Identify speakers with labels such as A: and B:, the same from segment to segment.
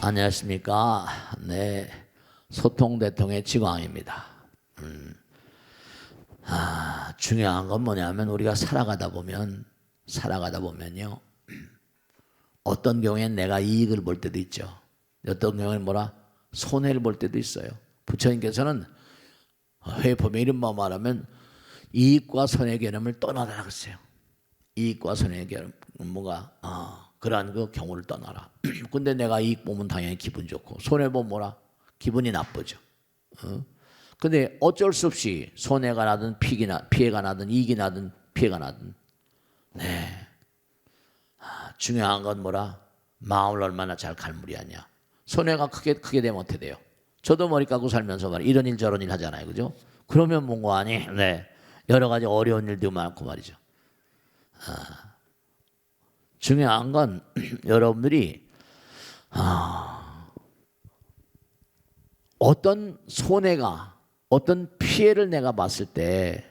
A: 안녕하십니까. 네, 소통대통의 지광입니다. 중요한 건 뭐냐면 우리가 살아가다 보면요, 어떤 경우엔 내가 이익을 볼 때도 있죠. 어떤 경우엔 손해를 볼 때도 있어요. 부처님께서는 회법에 이런 말 말하면 이익과 손해 개념을 떠나라 그랬어요. 이익과 손해 개념 그러한 그 경우를 떠나라. 근데 내가 이익 보면 당연히 기분 좋고 손해 보면 기분이 나쁘죠. 근데 어쩔 수 없이 손해가 나든 피해가 나든 이익이 나든 피해가 나든 중요한 건 마음을 얼마나 잘 갈무리하냐. 손해가 크게 되면 어떻게 돼요? 저도 머리 깎고 살면서 이런 일 저런 일 하잖아요, 그죠? 그러면 뭔가 아니, 여러 가지 어려운 일도 많고 말이죠. 중요한 건 여러분들이 어떤 손해가 어떤 피해를 내가 봤을 때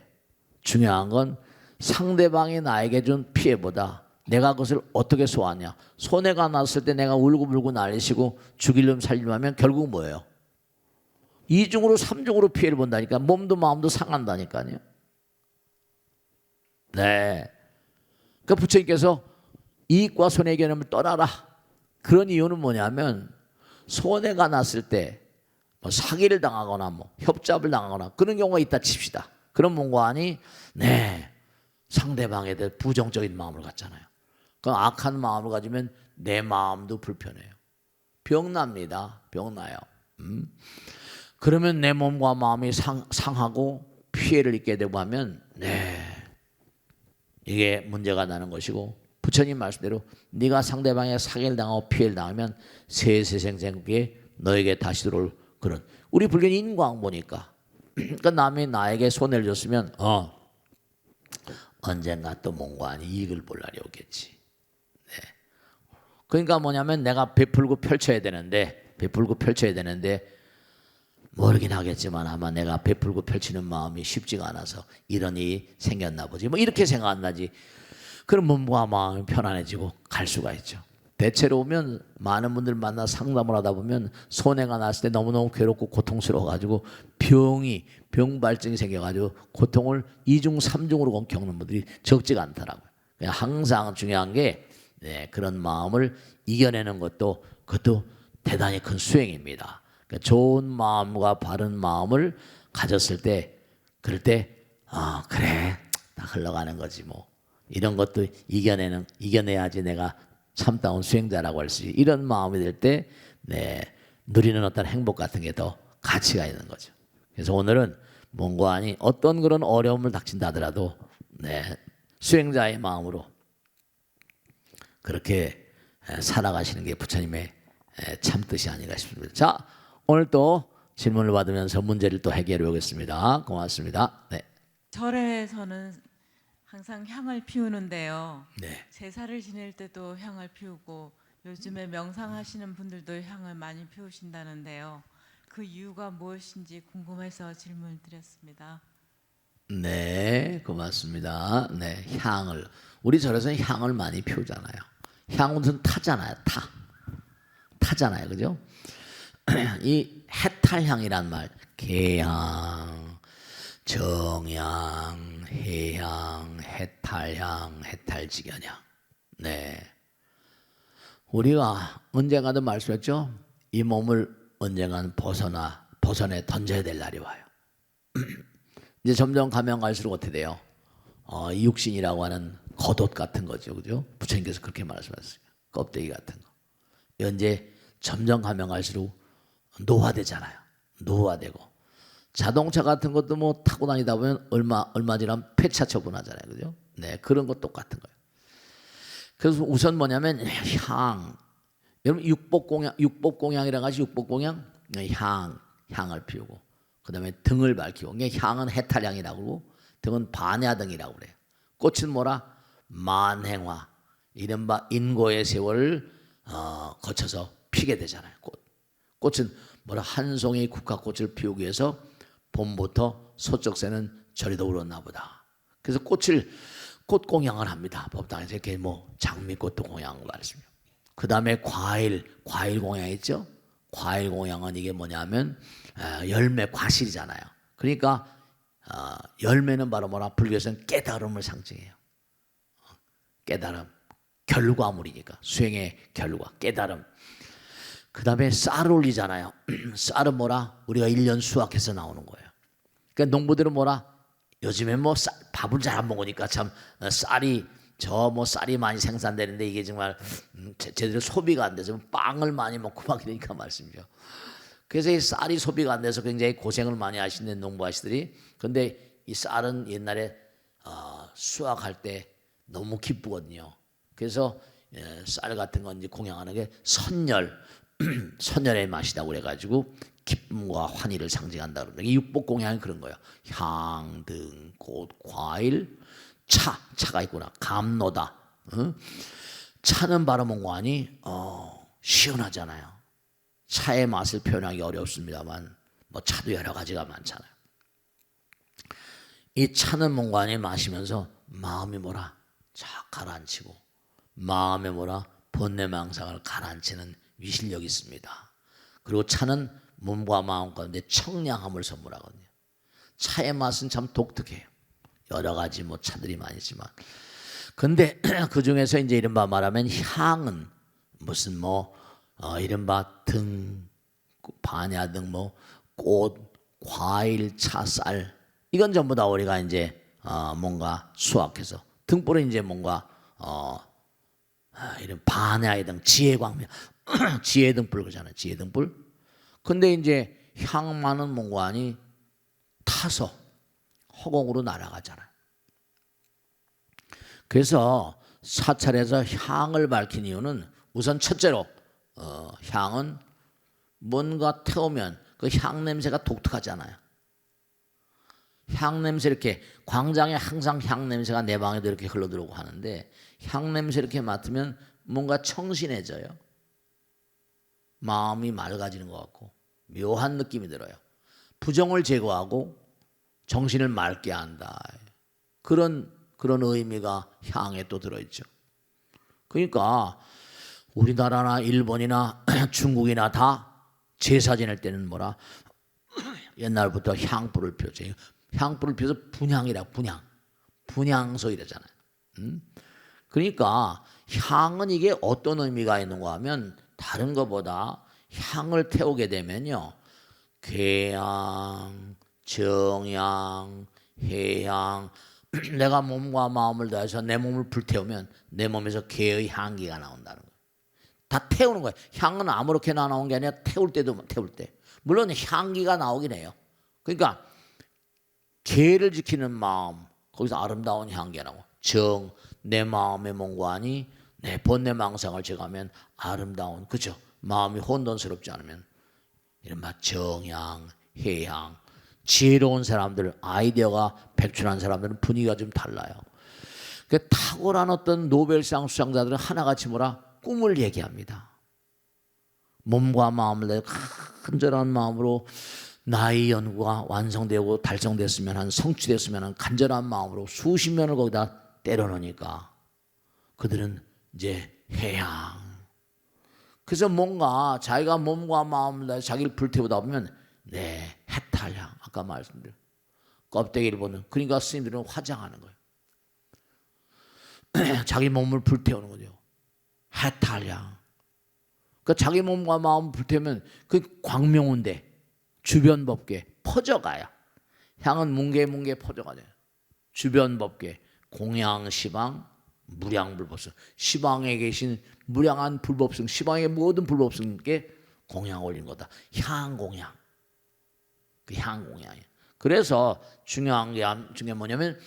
A: 중요한 건 상대방이 나에게 준 피해보다 내가 그것을 어떻게 소화하냐. 손해가 났을 때 내가 울고불고 난리치고 죽이려면 살려면 하면 결국 뭐예요? 이중으로 삼중으로 피해를 본다니까. 몸도 마음도 상한다니까요. 네. 그러니까 부처님께서 이익과 손해 개념을 떠나라. 그런 이유는 뭐냐면 손해가 났을 때 사기를 당하거나 협잡을 당하거나 그런 경우가 있다 칩시다. 그런 뭔가하니 상대방에 대해 부정적인 마음을 갖잖아요. 그 악한 마음을 가지면 내 마음도 불편해요. 병납니다. 병나요. 그러면 내 몸과 마음이 상하고 피해를 입게 되고 하면 이게 문제가 나는 것이고, 부처님 말씀대로 네가 상대방의 사기를 당하고 피해를 당하면 세세생생에 너에게 다시 들어올 그런, 우리 불교는 인광 보니까 그러니까 남이 나에게 손해를 줬으면 언젠가 또 뭔가 이익을 볼 날이 오겠지. 그러니까 뭐냐면 내가 베풀고 펼쳐야 되는데 모르긴 하겠지만 아마 내가 베풀고 펼치는 마음이 쉽지가 않아서 이런 일이 생겼나 보지 이렇게 생각한다지. 그럼 몸과 마음이 편안해지고 갈 수가 있죠. 대체로 오면 많은 분들 만나 상담을 하다 보면 손해가 났을 때 너무너무 괴롭고 고통스러워가지고 병발증이 생겨가지고 고통을 2중 3중으로 겪는 분들이 적지가 않더라고요. 항상 중요한 게 그런 마음을 이겨내는 그것도 대단히 큰 수행입니다. 그러니까 좋은 마음과 바른 마음을 가졌을 때 그럴 때 그래 다 흘러가는 거지 이런 것도 이겨내야지 내가 참다운 수행자라고 할 수 있지. 이런 마음이 될 때 누리는 어떤 행복 같은 게 더 가치가 있는 거죠. 그래서 오늘은 뭔가 아니 어떤 그런 어려움을 닥친다 하더라도 수행자의 마음으로 그렇게 살아가시는 게 부처님의 참 뜻이 아닌가 싶습니다. 자, 오늘 또 질문을 받으면서 문제를 또 해결해 보겠습니다. 고맙습니다.
B: 절에서는 항상 향을 피우는데요.
A: 네.
B: 제사를 지낼 때도 향을 피우고 요즘에 명상하시는 분들도 향을 많이 피우신다는데요. 그 이유가 무엇인지 궁금해서 질문을 드렸습니다.
A: 네, 고맙습니다. 향을 우리 절에서는 향을 많이 피우잖아요. 향은 타잖아요. 타잖아요, 그죠? 이 해탈향이란 말, 개향, 정향, 해향, 해탈향, 해탈직연향. 우리가 언젠가도 말씀했죠. 이 몸을 언젠가는 벗어내 던져야 될 날이 와요. 이제 점점 가면 갈수록 어떻게 돼요? 이 육신이라고 하는 겉옷 같은 거죠, 그죠? 부처님께서 그렇게 말씀하셨어요. 껍데기 같은 거. 이제 점점 가면 갈수록 노화되잖아요. 노화되고 자동차 같은 것도 타고 다니다 보면 얼마 지나면 폐차 처분하잖아요, 그죠? 그런 것 똑같은 거예요. 그래서 우선 뭐냐면 여러분 육복공양이라고 하시 육복공양 향을 피우고 그다음에 등을 밝히고 향은 해탈향이라고 그러고 등은 반야등이라고 그래요. 꽃은 만행화, 이른바 인고의 세월을 거쳐서 피게 되잖아요. 꽃은 한 송이 국화꽃을 피우기 위해서 봄부터 소쩍새는 저리도 울었나 보다. 그래서 꽃 공양을 합니다. 법당에서 이렇게 장미꽃도 공양을 받습니다. 그 다음에 과일 공양 있죠. 과일 공양은 이게 뭐냐면 열매 과실이잖아요. 그러니까 열매는 바로 뭐라 불교에서는 깨달음을 상징해요. 깨달음, 결과물이니까 수행의 결과, 깨달음. 그 다음에 쌀을 올리잖아요. 쌀은 뭐라? 우리가 1년 수확해서 나오는 거예요. 그러니까 농부들은 뭐라? 요즘에 뭐 밥을 잘 안 먹으니까 참 쌀이 쌀이 많이 생산되는데 이게 정말 제대로 소비가 안 돼서 빵을 많이 먹고 막 이러니까 말씀이죠. 그래서 이 쌀이 소비가 안 돼서 굉장히 고생을 많이 하시는 농부 아저씨들이, 근데 이 쌀은 옛날에 수확할 때 너무 기쁘거든요. 그래서 쌀 같은 건 이제 공양하는 게 선열의 맛이다 그래가지고 기쁨과 환희를 상징한다 그러는데, 이 육복 공양이 그런 거예요. 향, 등, 꽃, 과일, 차가 있구나. 감로다. 차는 바로 뭔가니 시원하잖아요. 차의 맛을 표현하기 어렵습니다만 뭐 차도 여러 가지가 많잖아요. 이 차는 뭔가니 마시면서 마음이 뭐라 쫙 가라앉히고, 마음에 뭐라 번뇌망상을 가라앉히는 위실력이 있습니다. 그리고 차는 몸과 마음 가운데 청량함을 선물하거든요. 차의 맛은 참 독특해요. 여러 가지 뭐 차들이 많이 있지만, 근데 그 중에서 이제 이른바 말하면 향은 무슨 이른바 등, 반야 등 꽃, 과일, 차, 쌀, 이건 전부 다 우리가 이제 뭔가 수확해서, 등불은 이제 뭔가 이런 반야의 등, 지혜 광명, 지혜 등불 그러잖아요. 지혜 등불. 근데 이제 향만은 뭔가니 타서 허공으로 날아가잖아요. 그래서 사찰에서 향을 밝힌 이유는 우선 첫째로 향은 뭔가 태우면 그 향 냄새가 독특하잖아요. 향 냄새, 이렇게 광장에 항상 향 냄새가 내 방에도 이렇게 흘러 들어오고 하는데, 향 냄새 이렇게 맡으면 뭔가 청신해져요. 마음이 맑아지는 것 같고 묘한 느낌이 들어요. 부정을 제거하고 정신을 맑게 한다. 그런 의미가 향에 또 들어있죠. 그러니까 우리나라나 일본이나 중국이나 다 제사 지낼 때는 뭐라 옛날부터 향불을 피웠죠. 향불을 피워서 분향이라, 분향소 이러잖아요. 그러니까 향은 이게 어떤 의미가 있는가 하면, 다른 것보다 향을 태우게 되면요, 궤향, 정향, 해향, 내가 몸과 마음을 다해서 내 몸을 불태우면 내 몸에서 궤의 향기가 나온다는 거예요. 다 태우는 거예요. 향은 아무렇게나 나온 게 아니라 태울 때도 태울 때 물론 향기가 나오긴 해요. 그러니까 궤를 지키는 마음, 거기서 아름다운 향기가 나고, 정, 내 마음의 몸관이 내 번뇌망상을 제거하면 아름다운, 그죠? 마음이 혼돈스럽지 않으면 이른바 정향, 해향. 지혜로운 사람들, 아이디어가 백출한 사람들은 분위기가 좀 달라요. 그 탁월한 어떤 노벨상 수상자들은 하나같이 꿈을 얘기합니다. 몸과 마음을 다해 간절한 마음으로 나의 연구가 완성되고 달성됐으면, 성취됐으면 간절한 마음으로 수십 년을 거기다 때려넣으니까 그들은 이제 해양. 그래서 뭔가 자기가 몸과 마음을 다해 자기를 불태우다 보면 해탈향, 아까 말씀드린 껍데기를 보는, 그러니까 스님들은 화장하는 거예요. 자기 몸을 불태우는 거죠. 해탈향. 그러니까 자기 몸과 마음을 불태우면 그 광명운데 주변 법계 퍼져가요. 향은 뭉게뭉게 퍼져가요. 주변 법계 공양, 시방, 무량, 불법성. 시방에 계신 무량한 불법성, 시방의 모든 불법성께 공양 올린 거다. 향 공양. 그 향 공양이에요. 그래서 중요한 게 뭐냐면,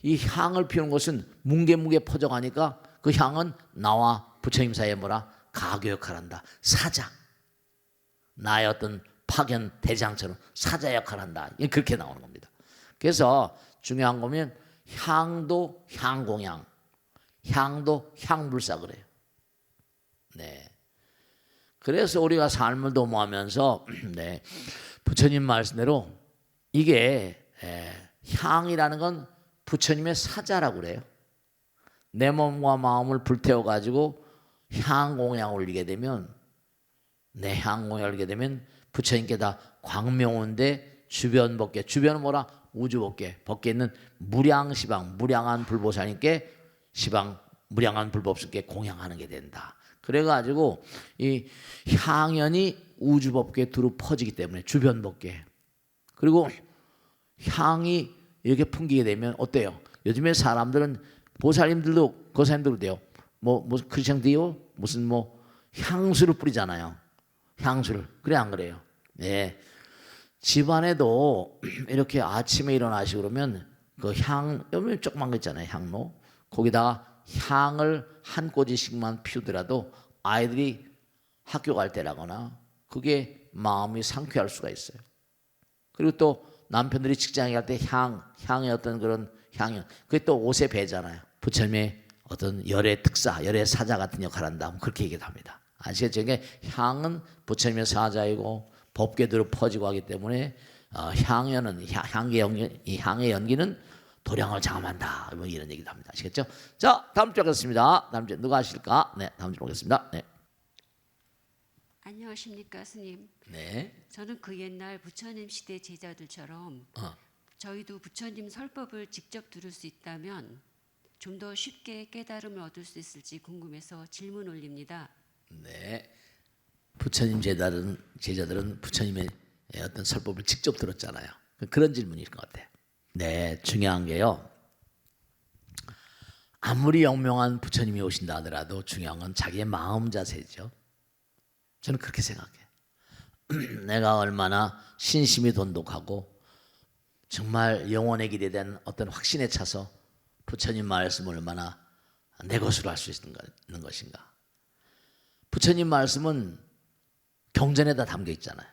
A: 이 향을 피우는 것은 뭉게뭉게 퍼져가니까 그 향은 나와 부처님 사이에 가교 역할을 한다. 사자. 나의 어떤 파견 대장처럼 사자 역할을 한다. 그렇게 나오는 겁니다. 그래서 중요한 거면 향도 향공양, 향도 향불사 그래요. 네. 그래서 우리가 삶을 도모하면서 부처님 말씀대로 이게 향이라는 건 부처님의 사자라고 그래요. 내 몸과 마음을 불태워 가지고 향공양 올리게 되면 내 향공양 올리게 되면 부처님께 다 광명호인데 주변 법계, 주변은 뭐라? 우주 법계, 법계에 있는 무량시방, 무량한 불보살님께 시방 무량한 불법스께 공양하는 게 된다. 그래가지고 이 향연이 우주 법계에 두루 퍼지기 때문에 주변 법계, 그리고 향이 이렇게 풍기게 되면 어때요? 요즘에 사람들은 보살님들도 거사님들도 돼요. 무슨 크리스천디오 무슨 향수를 뿌리잖아요. 향수를. 그래 안 그래요? 네. 집안에도 이렇게 아침에 일어나시고 그러면 그 여기 조그만 거 있잖아요. 향로. 거기다가 향을 한 꼬지씩만 피우더라도 아이들이 학교 갈 때라거나 그게 마음이 상쾌할 수가 있어요. 그리고 또 남편들이 직장에 갈 때 향의 어떤 그런 향연, 그게 또 옷에 배잖아요. 부처님의 어떤 열의 특사, 열의 사자 같은 역할을 한다. 그렇게 얘기를 합니다. 아시겠죠? 향은 부처님의 사자이고 법궤대로 퍼지고 하기 때문에 향연은 이 향의 연기는 도량을 장엄한다. 이런 얘기도 합니다. 아시겠죠? 자, 다음 주 하겠습니다. 다음 주 누가 하실까? 네, 다음 주로 오겠습니다. 네.
C: 안녕하십니까 스님.
A: 네.
C: 저는 그 옛날 부처님 시대 제자들처럼 저희도 부처님 설법을 직접 들을 수 있다면 좀 더 쉽게 깨달음을 얻을 수 있을지 궁금해서 질문 올립니다.
A: 네. 부처님 제자들은 부처님의 어떤 설법을 직접 들었잖아요. 그런 질문일 것 같아요. 네, 중요한 게요. 아무리 영명한 부처님이 오신다 하더라도 중요한 건 자기의 마음 자세죠. 저는 그렇게 생각해요. 내가 얼마나 신심이 돈독하고 정말 영원의 길에 대한 어떤 확신에 차서 부처님 말씀을 얼마나 내 것으로 할 수 있는 것인가. 부처님 말씀은 경전에다 담겨 있잖아요.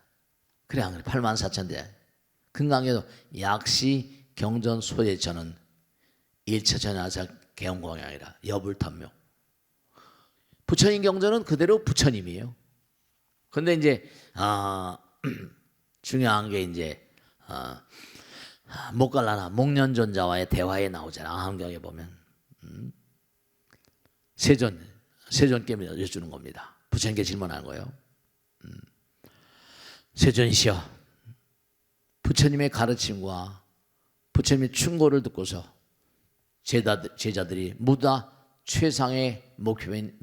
A: 그래 안 그래? 84,000대 금강에도 약시 경전 소예처는 일처전하사 개영광양이라 여불탄묘. 부처님 경전은 그대로 부처님이에요. 근데 이제 중요한 게 이제 목갈라나 목련존자와의 대화에 나오잖아. 아함경에 보면 세존께 여쭈는 겁니다. 부처님께 질문하는 거예요. 세존이시여, 부처님의 가르침과 부처님의 충고를 듣고서 제자들이 모두 다 최상의 목표인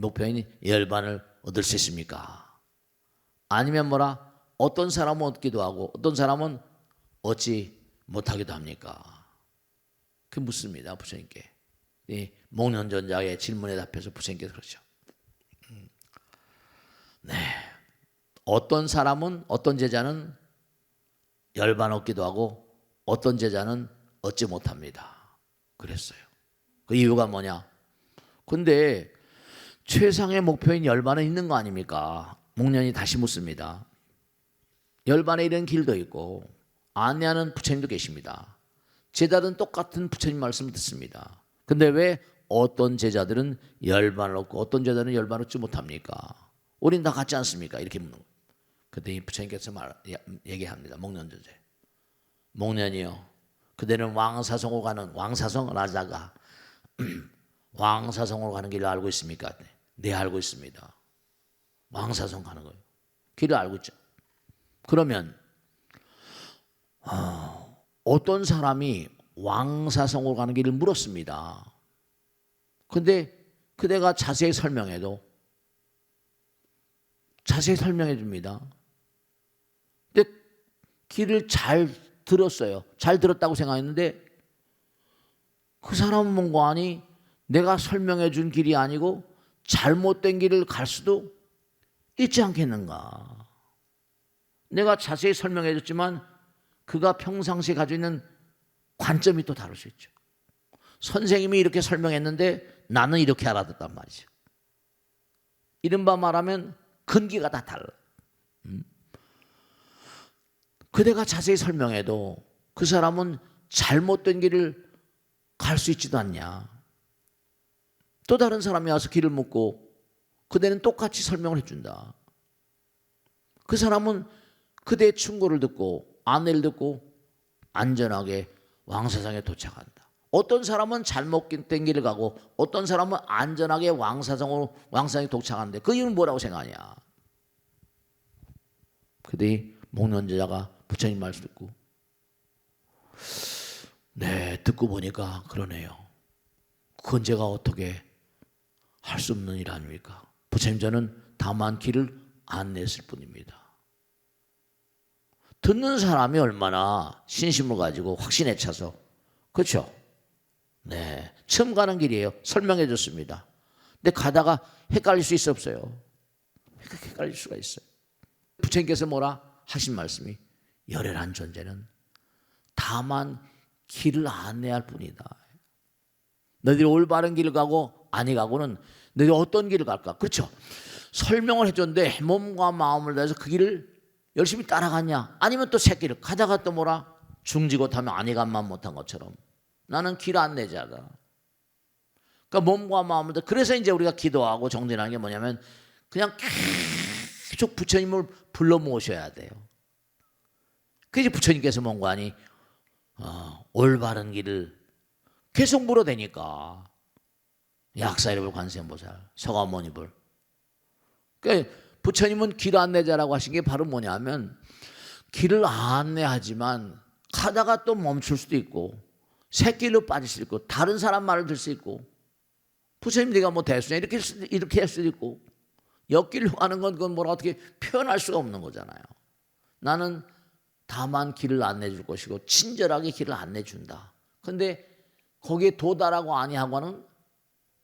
A: 열반을 얻을 수 있습니까? 아니면 어떤 사람은 얻기도 하고 어떤 사람은 얻지 못하기도 합니까? 그 묻습니다. 부처님께. 이 목련존자의 질문에 답해서 부처님께서 그러죠. 네. 어떤 사람은, 어떤 제자는 열반 얻기도 하고 어떤 제자는 얻지 못합니다. 그랬어요. 그 이유가 뭐냐? 근데 최상의 목표인 열반은 있는 거 아닙니까? 목련이 다시 묻습니다. 열반에 이런 길도 있고 안내하는 부처님도 계십니다. 제자들은 똑같은 부처님 말씀을 듣습니다. 근데 왜 어떤 제자들은 열반을 얻고 어떤 제자들은 열반을 얻지 못합니까? 우린 다 같지 않습니까? 이렇게 묻는 거예요. 그때 부처님께서 얘기합니다. 목련존자. 목련이요. 그대는 왕사성으로 가는 왕사성 라자가 왕사성으로 가는 길을 알고 있습니까? 네, 알고 있습니다. 왕사성 가는 거예요. 길을 알고 있죠. 그러면 어떤 사람이 왕사성으로 가는 길을 물었습니다. 근데 그대가 자세히 설명해 줍니다. 근데 길을 잘 들었어요. 잘 들었다고 생각했는데 그 사람은 뭔가 아니 내가 설명해 준 길이 아니고 잘못된 길을 갈 수도 있지 않겠는가. 내가 자세히 설명해 줬지만 그가 평상시에 가지고 있는 관점이 또 다를 수 있죠. 선생님이 이렇게 설명했는데 나는 이렇게 알아듣단 말이죠. 이른바 말하면 근기가 다 달라. 그대가 자세히 설명해도 그 사람은 잘못된 길을 갈 수 있지도 않냐. 또 다른 사람이 와서 길을 묻고 그대는 똑같이 설명을 해준다. 그 사람은 그대의 충고를 듣고 안내를 듣고 안전하게 왕사상에 도착한다. 어떤 사람은 잘못된 길을 가고 어떤 사람은 안전하게 왕성히 도착하는데 그 이유는 뭐라고 생각하냐? 그때 목련 제자가 부처님 말씀 듣고 네, 듣고 보니까 그러네요. 그건 제가 어떻게 할 수 없는 일 아닙니까? 부처님, 저는 다만 길을 안냈을 뿐입니다. 듣는 사람이 얼마나 신심을 가지고 확신에 차서, 그렇죠? 네, 처음 가는 길이에요. 설명해 줬습니다. 근데 가다가 헷갈릴 수 있어 없어요? 헷갈릴 수가 있어요. 부처님께서 뭐라 하신 말씀이, 열애란 존재는 다만 길을 안내할 뿐이다. 너희들이 올바른 길을 가고 아니 가고는 너희들이 어떤 길을 갈까? 그렇죠? 설명을 해줬는데 몸과 마음을 다해서 그 길을 열심히 따라갔냐? 아니면 또 새길을 가다가 또 뭐라? 중지고타면 아니간만 못한 것처럼 나는 길 안내자다. 그러니까 몸과 마음을 다해. 그래서 이제 우리가 기도하고 정진하는 게 뭐냐면 그냥 계속 부처님을 불러 모셔야 돼요. 그래서 부처님께서 뭔가 하니 올바른 길을 계속 물어대니까 약사이를 관세음보살, 서가모니불. 그러니까 부처님은 길 안내자라고 하신 게 바로 뭐냐면 길을 안내하지만 가다가 또 멈출 수도 있고 새길로 빠질 수도 있고 다른 사람 말을 들 수 있고 부처님 네가 뭐 대수냐 이렇게 할 수도 있고 옆길로 가는 건 그건 뭐라 어떻게 표현할 수가 없는 거잖아요. 나는 다만 길을 안내해 줄 것이고 친절하게 길을 안내해 준다. 근데 거기에 도달하고 아니하고는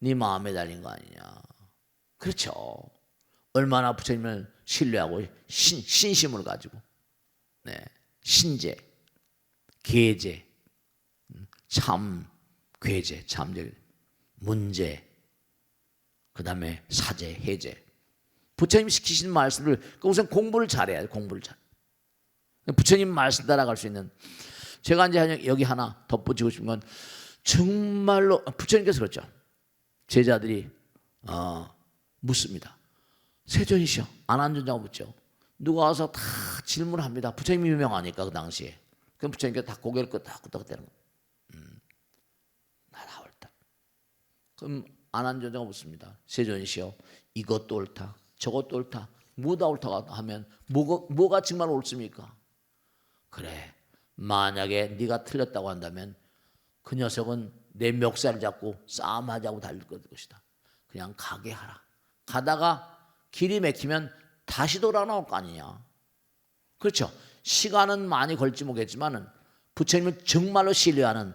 A: 네 마음에 달린 거 아니냐. 그렇죠. 얼마나 부처님을 신뢰하고 신심을 가지고 네. 신제, 계제, 참, 괴제, 참제, 문제, 그 다음에 사제, 해제. 부처님 시키신 말씀을 우선 공부를 잘해야 돼요. 공부를 잘. 부처님 말씀 따라갈 수 있는. 제가 이제 여기 하나 덧붙이고 싶은 건 정말로 부처님께서 그렇죠. 제자들이 묻습니다. 세존이시여, 안한존자가 묻죠. 누가 와서 다 질문합니다. 부처님이 유명하니까 그 당시에. 그럼 부처님께서 다 고개를 끄덕끄덕대는 거예요. 나다 옳다. 그럼 안한존자가 묻습니다. 세존이시여, 이것도 옳다, 저것도 옳다, 뭐다 옳다고 하면 뭐가 정말 옳습니까? 그래, 만약에 네가 틀렸다고 한다면 그 녀석은 내 멱살을 잡고 싸움하자고 달릴 것이다. 그냥 가게 하라. 가다가 길이 막히면 다시 돌아 나올 거 아니냐. 그렇죠. 시간은 많이 걸지 모르겠지만 부처님을 정말로 신뢰하는,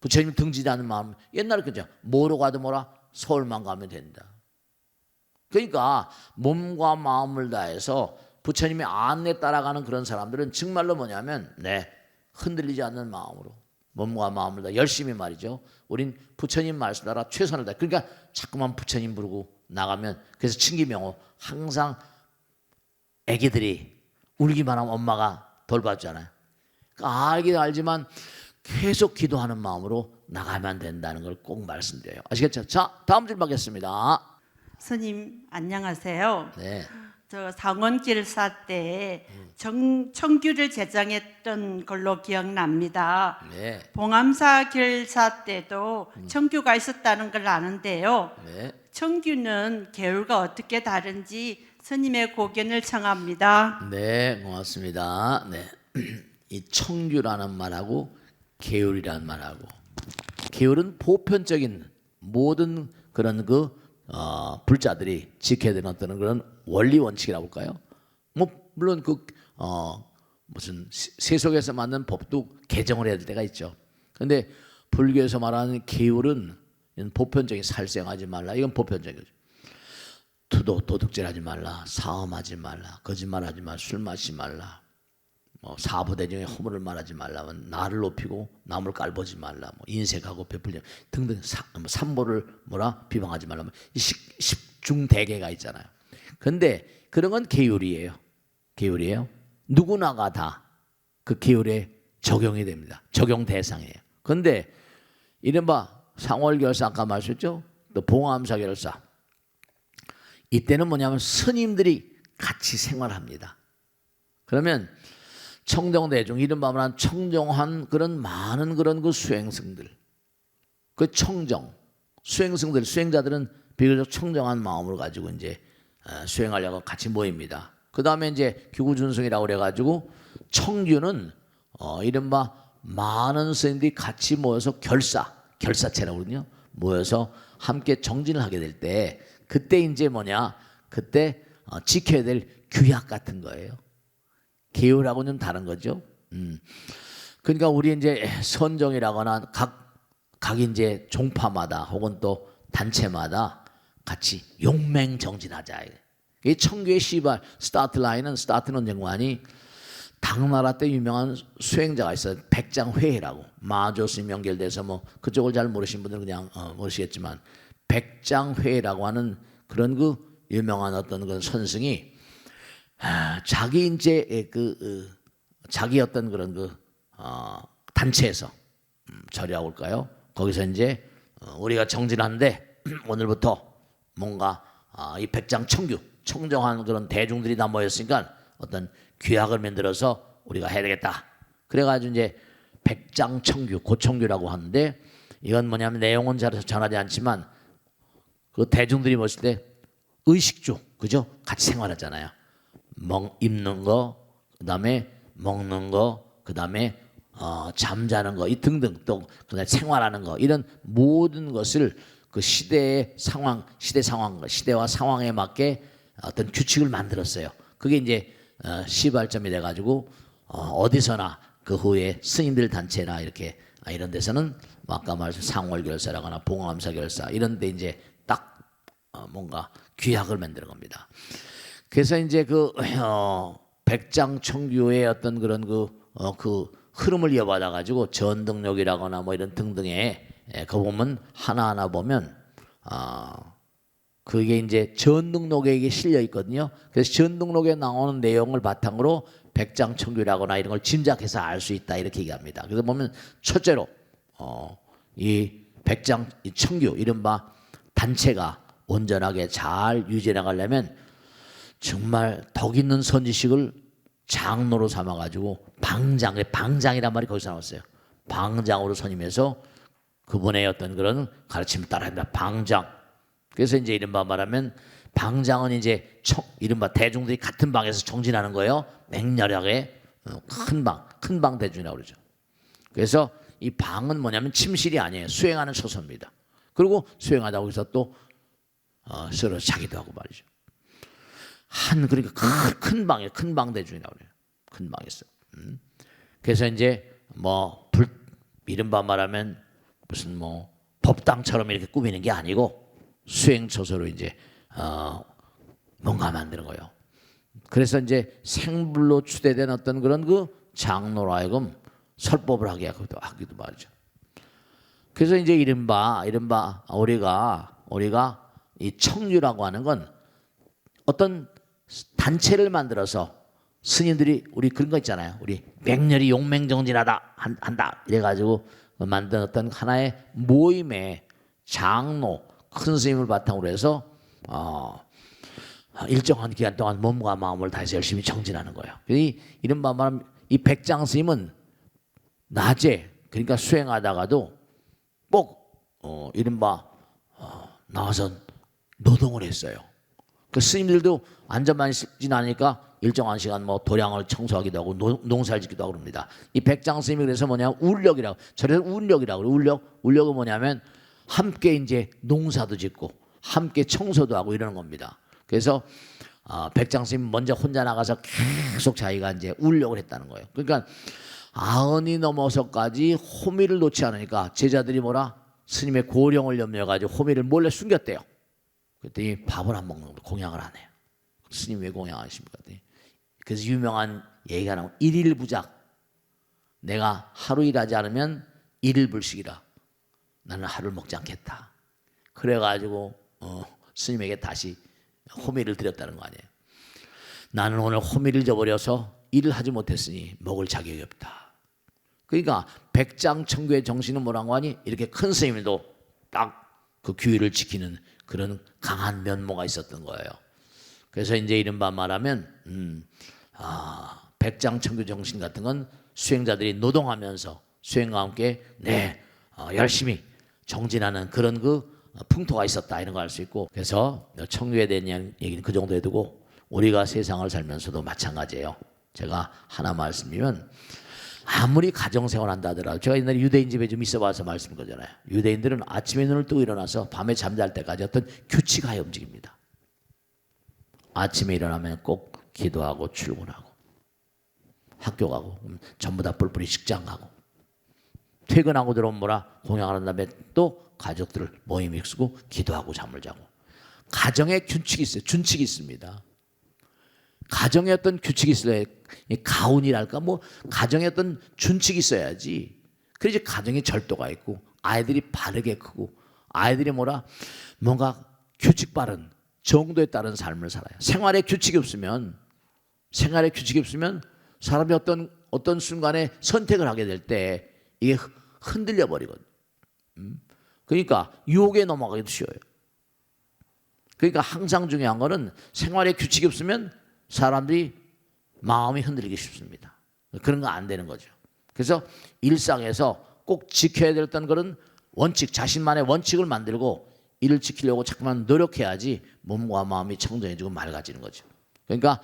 A: 부처님을 등지하는 마음. 옛날에 그죠. 뭐로 가도 뭐라 서울만 가면 된다. 그러니까 몸과 마음을 다해서 부처님의 안내 따라가는 그런 사람들은 정말로 뭐냐면 네, 흔들리지 않는 마음으로 몸과 마음을 다 열심히 말이죠. 우린 부처님 말씀 따라 최선을 다해. 그러니까 자꾸만 부처님 부르고 나가면, 그래서 친기명호 항상 애기들이 울기만 하면 엄마가 돌봐주잖아요. 그러니까 알긴 알지만 계속 기도하는 마음으로 나가면 된다는 걸 꼭 말씀드려요. 아시겠죠? 자, 다음 줄 받겠습니다.
D: 스님 안녕하세요.
A: 네.
D: 저 상원길사 때 청규를 제정했던 걸로 기억납니다.
A: 네.
D: 봉암사 길사 때도 청규가 있었다는 걸 아는데요.
A: 네.
D: 청규는 계율과 어떻게 다른지 스님의 고견을 청합니다.
A: 네, 고맙습니다. 네. 이 청규라는 말하고 계율이라는 말하고, 계율은 보편적인 모든 그런 불자들이 지켜야 되는 어떤 그런 원리 원칙이라고 할까요? 뭐 물론 무슨 세속에서 만든 법도 개정을 해야 될 때가 있죠. 그런데 불교에서 말하는 계율은 보편적인 살생하지 말라. 이건 보편적이죠. 도둑질하지 말라, 사음하지 말라, 거짓말하지 말라, 술 마시지 말라, 사부대중에 허물을 말하지 말라, 나를 높이고 남을 깔보지 말라, 인색하고 베풀지 등등 삼보를 비방하지 말라. 십중대계가 있잖아요. 그런데 그런 건 계율이에요. 계율이에요. 누구나가 다 그 계율에 적용이 됩니다. 적용 대상이에요. 그런데 이른바 상월결사 아까 말씀했죠. 또 봉암사 결사. 이때는 뭐냐면 스님들이 같이 생활합니다. 그러면 청정대중, 이른바 청정한 그런 많은 그런 그 수행승들, 그 청정, 수행자들은 비교적 청정한 마음을 가지고 이제 수행하려고 같이 모입니다. 그 다음에 이제 규구준승이라고 그래가지고 청규는 이른바 많은 스님들이 같이 모여서 결사체라고 그러거든요. 모여서 함께 정진을 하게 될 때 그때 이제 그때 지켜야 될 규약 같은 거예요. 계율하고는 좀 다른 거죠. 그러니까 우리 이제 선정이라거나 각 이제 종파마다 혹은 또 단체마다 같이 용맹정진하자. 이 청교의 시발 스타트는 정관이 당나라 때 유명한 수행자가 있어요. 백장회라고. 마조스님 연결돼서 뭐 그쪽을 잘 모르신 분들은 그냥 모르시겠지만 백장회라고 하는 그런 그 유명한 어떤 그 선승이 자기 이제 자기 어떤 그런 그 단체에서 절이라고 할까요? 거기서 이제 우리가 정진하는데 오늘부터 뭔가 이 백장 청정한 그런 대중들이 다 모였으니까 어떤 규약을 만들어서 우리가 해야 되겠다. 그래가지고 이제 백장청규, 고청규라고 하는데 이건 뭐냐면 내용은 잘 전하지 않지만 그 대중들이 모실 때 의식주, 그죠? 같이 생활하잖아요. 입는 거, 그다음에 먹는 거, 그다음에 잠자는 거, 이 등등 또 그다음에 생활하는 거 이런 모든 것을 그 시대의 상황, 시대와 상황에 맞게 어떤 규칙을 만들었어요. 그게 이제 시발점이 돼가지고 어디서나 그 후에 스님들 단체나 이렇게 이런 데서는 아까 말씀 상월결사라거나 봉암사결사 이런 데 이제 딱 뭔가 규약을 만드는 겁니다. 그래서 이제 그 백장청규의 어떤 그런 그 흐름을 이어받아 가지고 전등록이라거나 뭐 이런 등등에 그 보면 하나하나 보면 그게 이제 전등록에 이게 실려 있거든요. 그래서 전등록에 나오는 내용을 바탕으로 백장청규라거나 이런 걸 짐작해서 알 수 있다 이렇게 얘기합니다. 그래서 보면 첫째로 이 백장 이 청규 이른바 단체가 온전하게 잘 유지해 나가려면 정말 덕 있는 선지식을 장로로 삼아가지고 방장이란 말이 거기서 나왔어요. 방장으로 선임해서 그분의 어떤 그런 가르침을 따라야 된다. 방장. 그래서 이제 이른바 말하면 방장은 이제 이른바 대중들이 같은 방에서 정진하는 거예요. 맹렬하게 큰 방 대중이라고 그러죠. 그래서 이 방은 뭐냐면 침실이 아니에요. 수행하는 처소입니다. 그리고 수행하다 거기서 또 서로 자기도 하고 말이죠. 그러니까 큰 방에 큰 방 대중이라고 그래요. 큰 방에서. 그래서 이제 뭐 이른바 말하면 무슨 뭐 법당처럼 이렇게 꾸미는 게 아니고 수행 처소로 이제 뭔가 만드는 거예요. 그래서 이제 생불로 추대된 어떤 그런 그 장로로 하여금 설법을 하기도 말이죠. 그래서 이제 이른바 우리가 이 청유라고 하는 건 어떤 단체를 만들어서 스님들이 우리 그런 거 있잖아요. 우리 맹렬히 용맹정진하다 한다 이래가지고 만든 어떤 하나의 모임의 장로 큰 스님을 바탕으로 해서 일정한 기간 동안 몸과 마음을 다해서 열심히 정진하는 거예요. 이른바 말하면 이 백장 스님은 낮에 그러니까 수행하다가도 꼭 이른바 나와서 노동을 했어요. 그 스님들도 앉아만 있진 않으니까 일정한 시간 뭐 도량을 청소하기도 하고 농사를 짓기도 하고 그럽니다. 이 백장 스님이 그래서 뭐냐면 울력이라고 저래서 울력이라고 그래요. 울력은 뭐냐면 함께 이제 농사도 짓고 함께 청소도 하고 이러는 겁니다. 그래서 백장 스님 먼저 혼자 나가서 계속 자기가 이제 울력을 했다는 거예요. 그러니까 90이 넘어서까지 호미를 놓지 않으니까 제자들이 스님의 고령을 염려해가지고 호미를 몰래 숨겼대요. 그랬더니 밥을 안 먹는 거예요. 공양을 안 해요. 스님 왜 공양 안 하십니까? 그래서 유명한 얘기가 나오면 일일부작. 내가 하루 일하지 않으면 일일불식이라. 나는 하루를 먹지 않겠다. 그래가지고 스님에게 다시 호미를 드렸다는 거 아니에요. 나는 오늘 호미를 저버려서 일을 하지 못했으니 먹을 자격이 없다. 그러니까 백장청교의 정신은 뭐라고 하니 이렇게 큰 스님도 딱 그 규율을 지키는 그런 강한 면모가 있었던 거예요. 그래서 이제 이른바 말하면 백장청교 정신 같은 건 수행자들이 노동하면서 수행과 함께 열심히 정진하는 그런 그 풍토가 있었다 이런 걸 알 수 있고 그래서 청교에 대한 얘기는 그 정도에 두고 우리가 세상을 살면서도 마찬가지예요. 제가 하나 말씀드리면 아무리 가정생활 한다 하더라도 제가 옛날에 유대인 집에 좀 있어봐서 말씀인 거잖아요. 유대인들은 아침에 눈을 뜨고 일어나서 밤에 잠잘 때까지 어떤 규칙하에 움직입니다. 아침에 일어나면 꼭 기도하고 출근하고 학교 가고 전부 다 뿔뿔이 직장 가고 퇴근하고 들어오면 뭐라 공양하는 다음에 또 가족들을 모임 익히고 기도하고 잠을 자고 가정에 규칙이 있어요. 준칙이 있습니다. 가정에 어떤 규칙이 있어야 가훈이랄까 뭐 가정에 어떤 준칙이 있어야지. 그래야지 가정에 절도가 있고 아이들이 바르게 크고 아이들이 뭐라 뭔가 규칙 바른 정도에 따른 삶을 살아요. 생활에 규칙이 없으면 사람이 어떤 순간에 선택을 하게 될 때 이게 흔들려 버리거든요. 그러니까 유혹에 넘어가기도 쉬워요. 그러니까 항상 중요한 거는 생활에 규칙이 없으면 사람들이 마음이 흔들리기 쉽습니다. 그런 거 안 되는 거죠. 그래서 일상에서 꼭 지켜야 될 어떤 그런 원칙, 자신만의 원칙을 만들고 이를 지키려고 자꾸만 노력해야지 몸과 마음이 청정해지고 맑아지는 거죠. 그러니까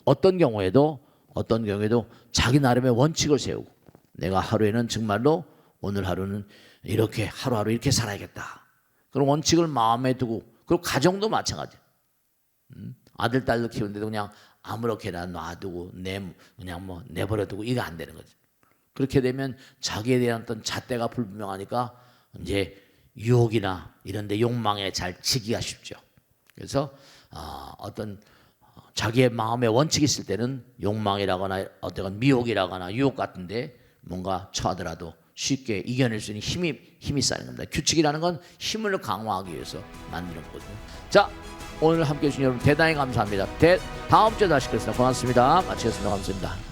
A: 어떤 경우에도 자기 나름의 원칙을 세우고 내가 하루에는 정말로 오늘 하루는 이렇게 하루하루 이렇게 살아야겠다. 그런 원칙을 마음에 두고 그리고 가정도 마찬가지예요. 아들 딸들 키우는데도 그냥 아무렇게나 놔두고 그냥 뭐 내버려두고 이게 안 되는 거죠. 그렇게 되면 자기에 대한 어떤 잣대가 불분명하니까 이제 유혹이나 이런데 욕망에 잘 치기가 쉽죠. 그래서 어떤 자기의 마음에 원칙이 있을 때는 욕망이라거나 어떤 미혹이라거나 유혹 같은데 뭔가 처하더라도 쉽게 이겨낼 수 있는 힘이 쌓이는 겁니다. 규칙이라는 건 힘을 강화하기 위해서 만드는 거거든요. 자, 오늘 함께해 주신 여러분 대단히 감사합니다. 다음 주에 다시 뵙겠습니다. 고맙습니다. 마치겠습니다. 감사합니다.